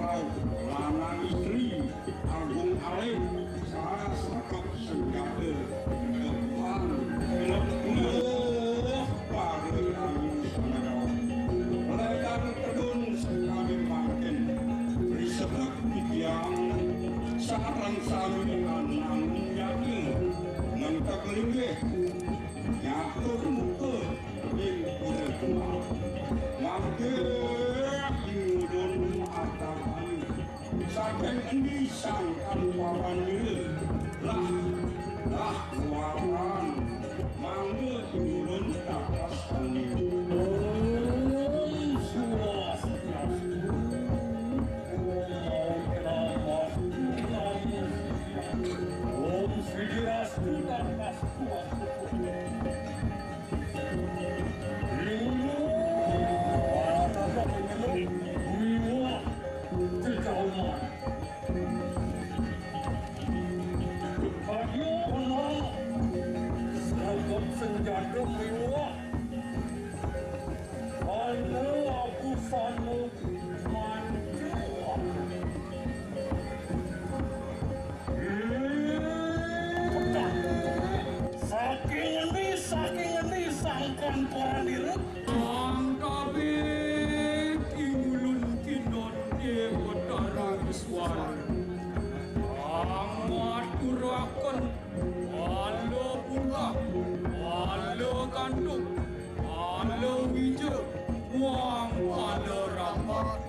laut lanang istri Agung Alif salah sakap senjata depan lemah pada angin sanadawa ledan terjun sekali makin berisebut yang sarang saluran namun yakin ngentak linggih nyatur muka lingkur kenal mampir ingudun atakan saking ini sangkan wawan diri lah wawan manggil ingudun takas kani saking ini sangkan para dirut ang kabit ingulun kinon di Batara Iswan ang maturakan alo bunga alo kandung alo hijau wang alo rapat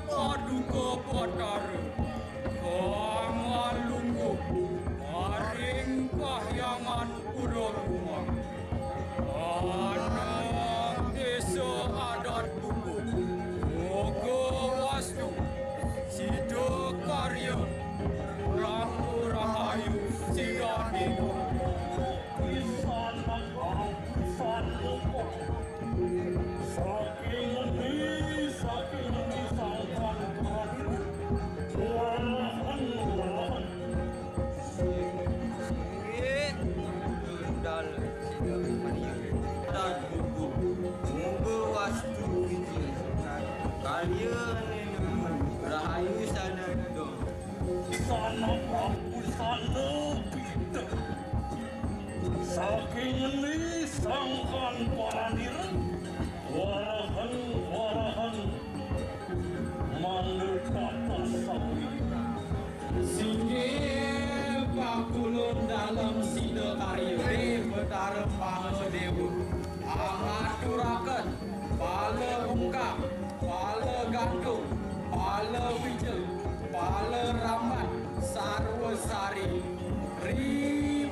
paduka Batara kang alunggu maring kahyangan pura-pura anak desa adat buku moga wastu sido karya lampu rahayu sidaniku pisan mangkang pisan lupa saking ini sangkan terakhir walahan dal sida maniu dan buku munggu wastu kecil karya nenu rahayu sana do sana aku sana kita saking ini sangkan para diri warahan mandir kata sawi singgih pakulun dalam sida karya Batara Pangadewa amaturakan pala bungkam pala gandung pala wijel pala ramat sarwa sari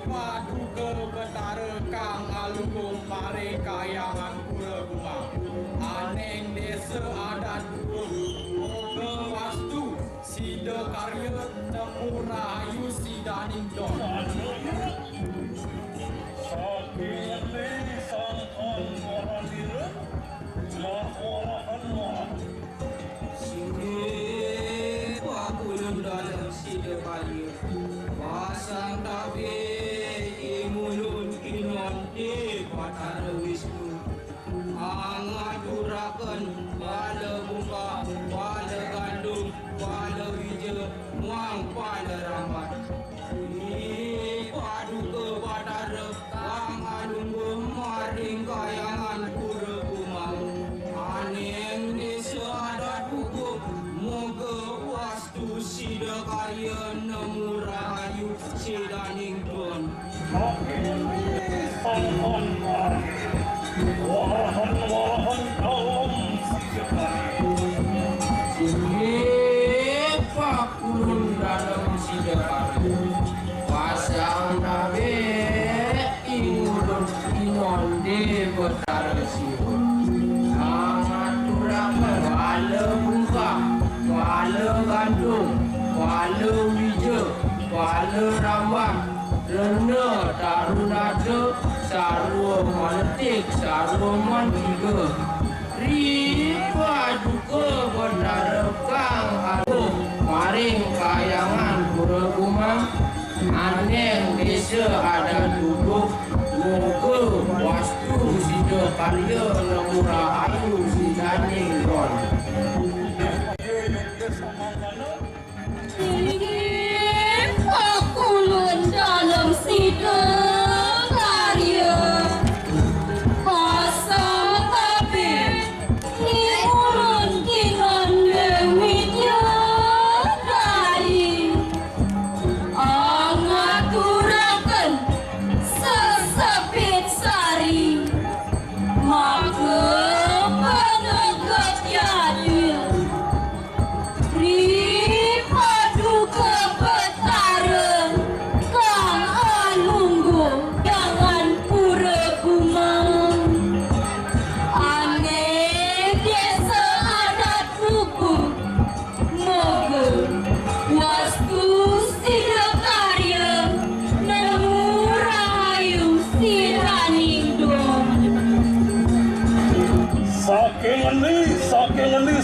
paduka Batara kang alunggung mare kayangan pura bunga aneng desa adat moga wastu sida karya nemu rahayu sidaning don saking ini sangkan para diri warahan singgih pakulun dalam sida karya pasang tabe imulun kinon di Batara Wisnu angadurakan pada bunga pada gandum pada wija muang pada ramat paduka Batara kang alunggu maring kayangan pura kumang aneng desa adat buku moga wastu sida karya nemu rahayu sidaning don saking ini sangkan para diri warahan dalam singgih pakulun dalam sida karya pasang tabe ingudun kinon di Batara Iswan amaturakan pala bungkam pala gandung pala wija pala ramat rena tarunada sarwa maletik sarwa mantiga paduka Batara kang alung maring kayangan pura kumang aneng desa adat duduk moga wastu sida karya nemu rahayu sidaning don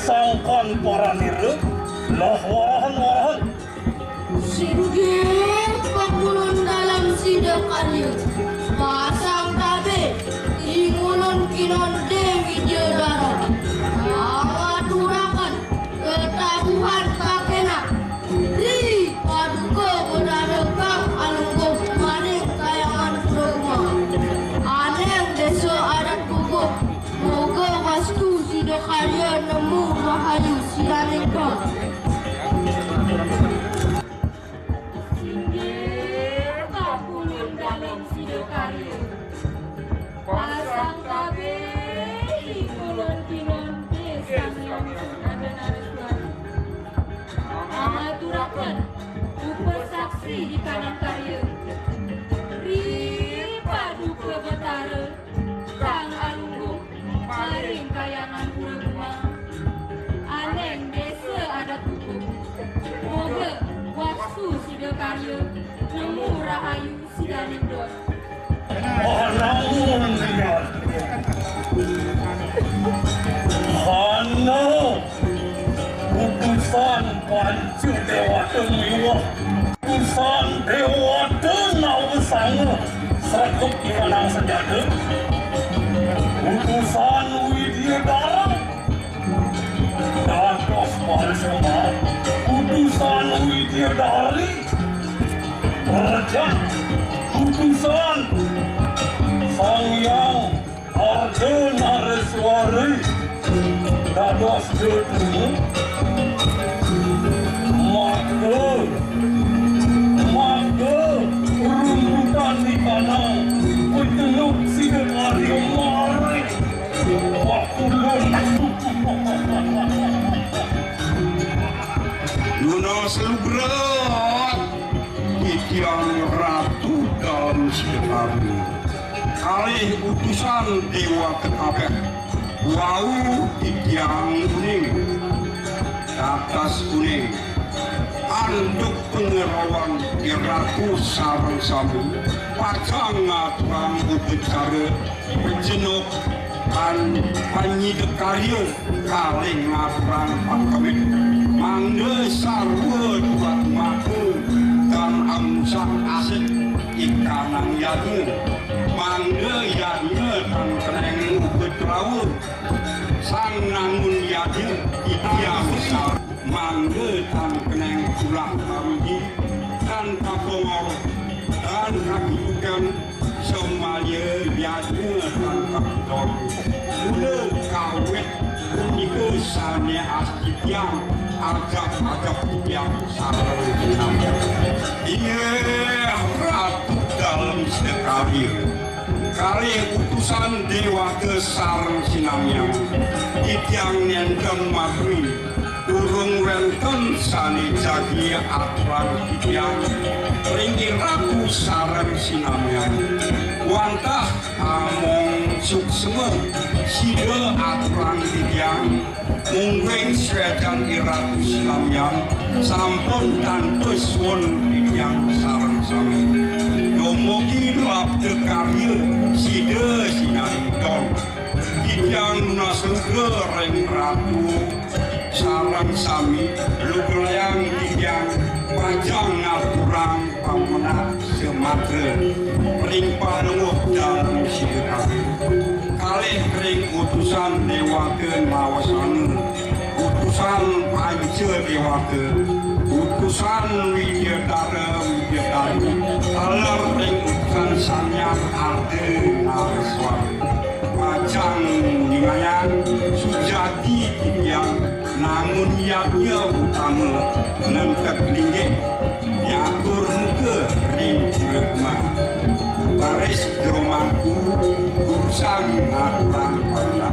sangkan para nirep lah warahan-warahan Singgih pagulon dalam sidakannya pasang tabe ingulon kinon Dewi Jedara awadurakan ketabuhan kakena ri paduka bedarekang alungkong maning kayangan rumah aneng desa adat pukuk moga wastu sidakarya nemu rahayu silaningkong dalam sidokarya pasang tabe ingulon kinon desa ada nariswan amaturakan upasaksi di kanan karya ri paduka betara kang alunggung maring kayangan pura aneng desa adat hukum moga waktu sidokarya nemu rahayu sidanindot Hanamun lihat Hana Utusan Pancu Dewa Temiwah Utusan Dewa Tenawasanga Sertup Ikanang Senjata Utusan Widyadara Dados Palsema Utusan Widyadari Raja Utusan Sang Yang Ardenareswari Dados Jatuh Maka Runtutan di tanah Peteluk sidekarya mari Wakulun Luna selugrat Titian ratu dalam sidekarya Kalih utusan dewa ketabeh Wau titiang kuning Atas kuning Anduk pengerawan di ratu sarang sabu Pacang atuang upacara Penjenuk Panyidekarya Kalih ngaturang pakawit Mangga sarwa buat maka Dan amsak aset ikanang yadnya Mangga yadnya dan keneng upacara Sang nangun yadnya itiang besar Mangga dan keneng pulang kami Dan kapongor Dan kakiukan Semaya yadnya dan kapitol Mula kawet Unika sanya asitiang Agak-agak yang sarang jenam Ia ratu dalam sedekarya Kali utusan dewa ke sarang sinamnya Itiang nendem magri Urung wenten sani jagi aturan itiang Ringi ratu sarang sinamnya Wantah among suksema Sida aturan itiang Mungweng swedan iratu silamyang Sampun tanpa suun itiang sarang sami Yomogi labde karya Sida sinarikon Itiang nasuga ring ratu Sarang sami Luglayang itiang Pajang aturan pamenak sematra Ring panunguh dalam sidekarya Kalih ring utusan dewa ke mawasana Utusan panca dewa ke Utusan Widyadara Alar ring utusan Sanyang Ardenareswari Pajang Ningayan Sujati Tidiang Nangun yadnya utama Nentek linggih Nyatur muka ring rekma Baris geromaku urusan aturan pada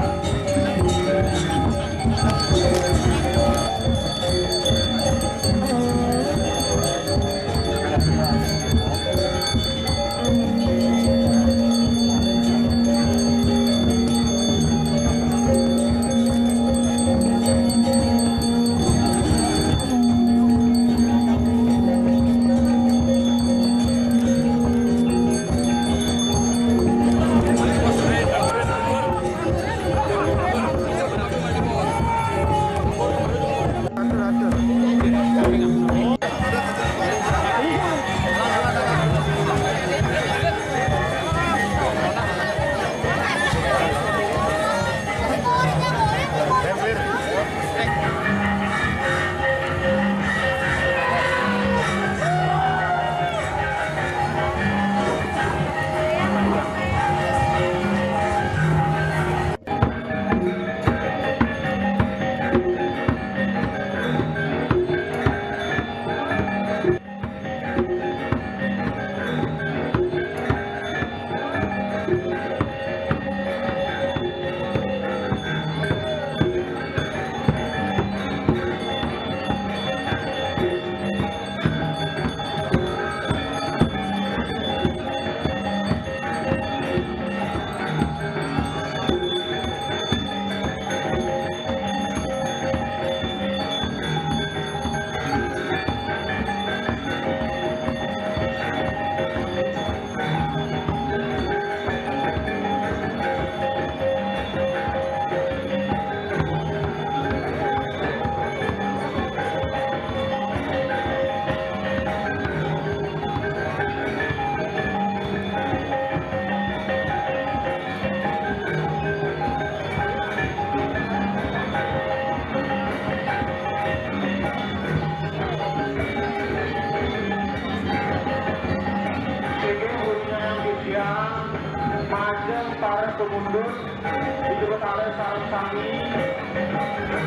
sarang sami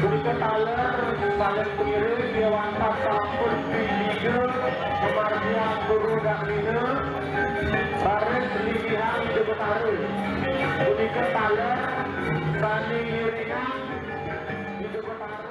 budi ketaler saling kiri dewantap sampun biliga kemardian guru dan lina baris lilihan di betara budi ketaler sani hiringan di betara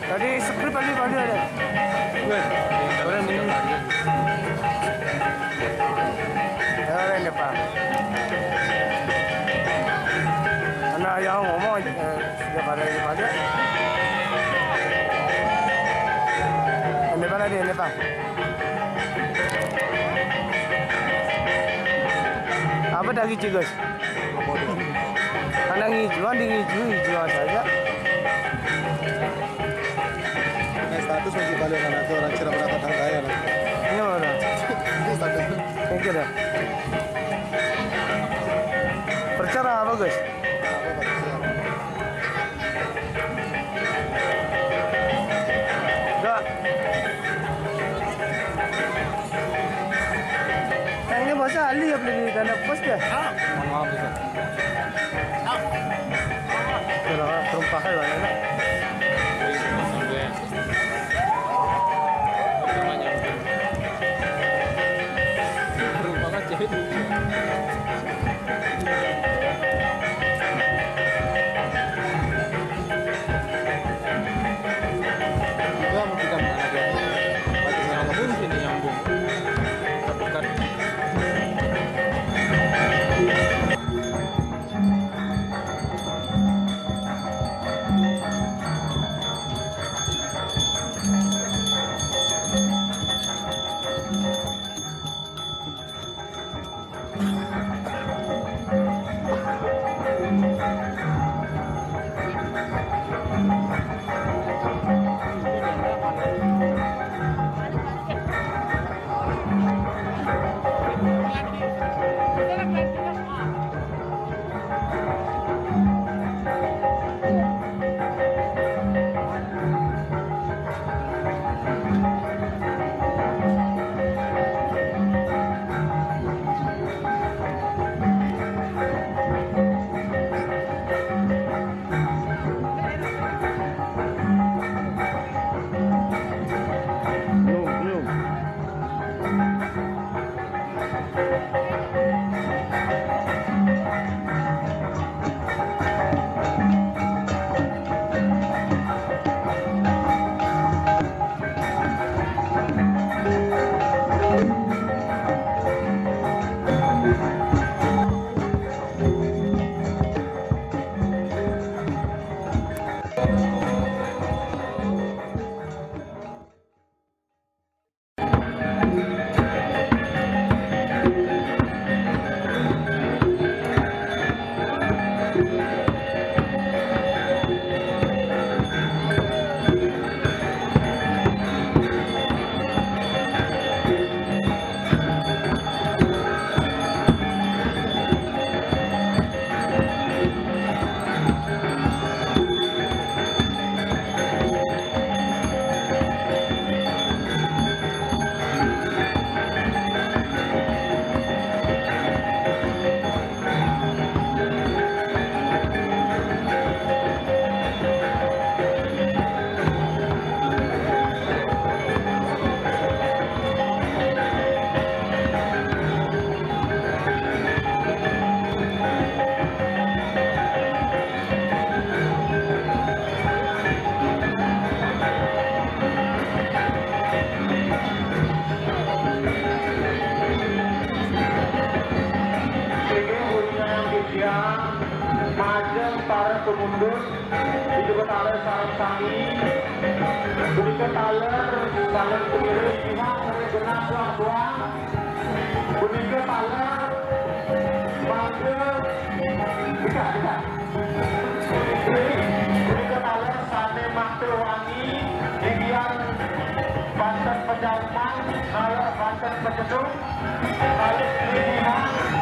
Tadi skrip tadi ada. Orang ini. Orang ini Pak. Anak yang ngomong sudah pada ini pada. Ini mana dia ini Pak? Apa dah hijau guys? Karena hijau saja. Status masih balik kan atau orang cerah berapa tahun kaya lah. Ini mana? Status. Mungkin dah. Percara apa guys? Enggak. Ini bahasa ahli ya beli dana pos dia. Maaf bisa. Kalau terumpahan mana? Thank you. manggut itu ketale sarang sami beri ketaler saling kiri pihak genap buang beri ketaler manggut bisa beri ketaler sane makte wangi digian Banten Pejalman kalau Banten Pejedung balik pilihan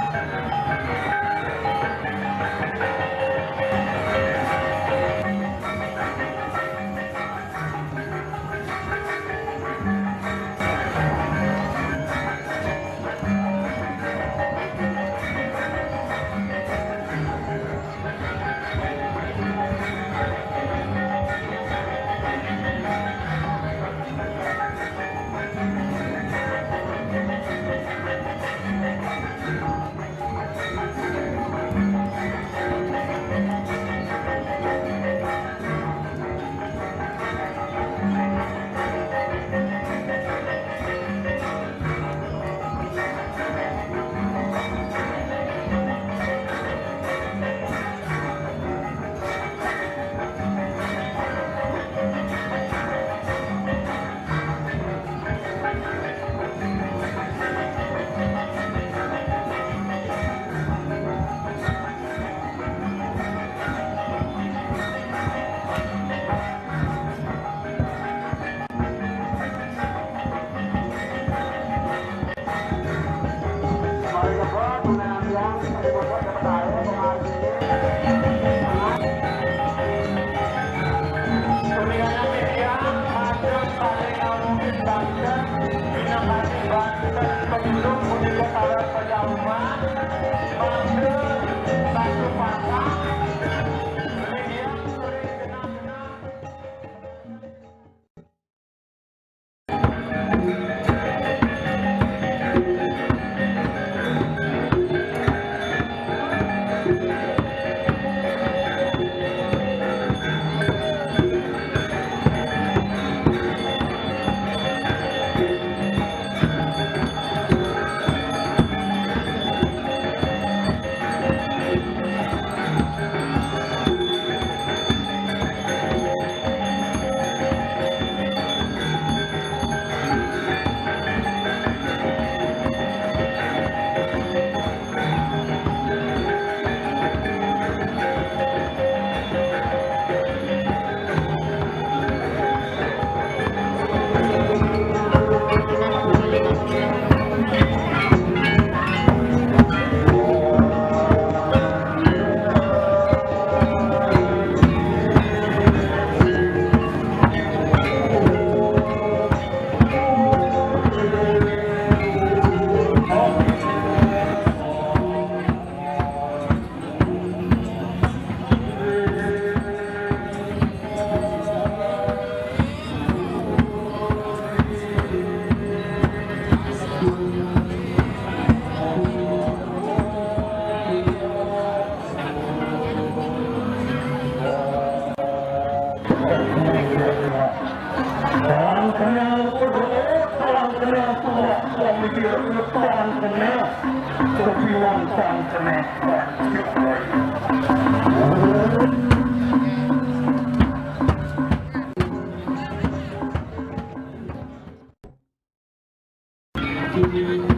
Thank you.